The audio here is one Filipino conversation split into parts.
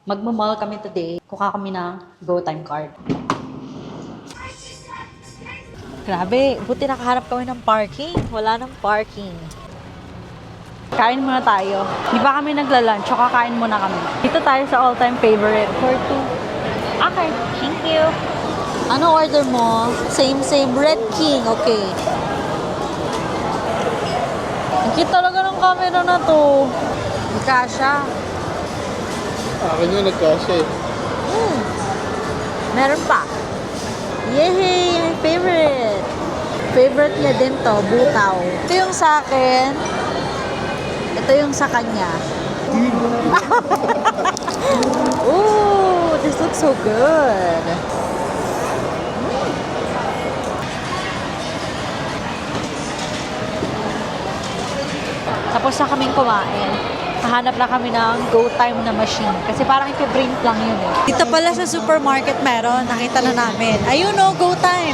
Magmamall kami today. Kuha kami ng GoTime card. Grabe, buti nakaharap kami ng parking. Wala ng parking. Kain muna tayo. Di ba kami nagla-lunch? So kakain muna kami. Dito tayo sa all-time favorite. For two. Okay, thank you. Ano order mo? Same. Red King. Okay. Ang cute talaga ng camera na to. Ikasya. Akin yung nagkasya eh. Meron pa. Yay! My favorite. Favorite niya din to, butaw. Ito yung sa akin. Ito yung sa kanya. Ooh, this looks so good. Tapos na kaming kumain. Hahanap na kami ng GoTime na machine. Kasi parang ipi-print lang yun eh. Dito pala sa supermarket meron. Nakita na namin. Ayun o, GoTime.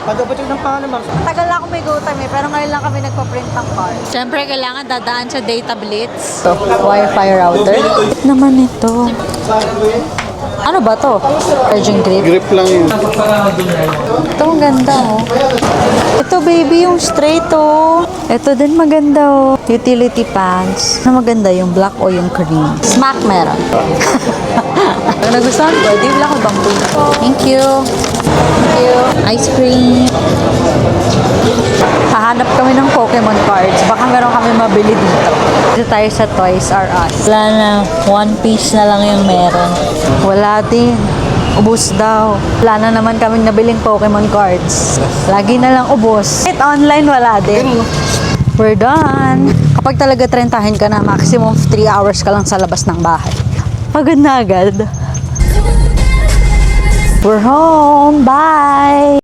Pag-abot yung ng pangalan, ma'am. Tagal na ako may GoTime eh. Pero ngayon lang kami nagpa-print ng card. Siyempre, kailangan dadaan sa data blitz. So, Wi-Fi router. Ito naman ito. Ano ba to? Virgin grip? Grip lang yun. Ito ang ganda oh. Ito baby yung straight oh. Ito din maganda oh. Utility pants. Ano maganda yung black o yung cream? Smack meron. Ang nagustuhan ko, di wala ko bamboo. Thank you. Thank you. Ice cream. Hahanap kami ng Pokemon cards. Baka meron kami mabili dito. Dito tayo sa Toys R Us. Wala na. One piece na lang yung meron. Wala din. Ubus daw. Wala na naman kaming nabiling Pokemon cards. Lagi na lang ubos. Kahit online, wala din. We're done. Kapag talaga trentahin ka na, maximum 3 hours ka lang sa labas ng bahay. Pagod na agad. We're home. Bye!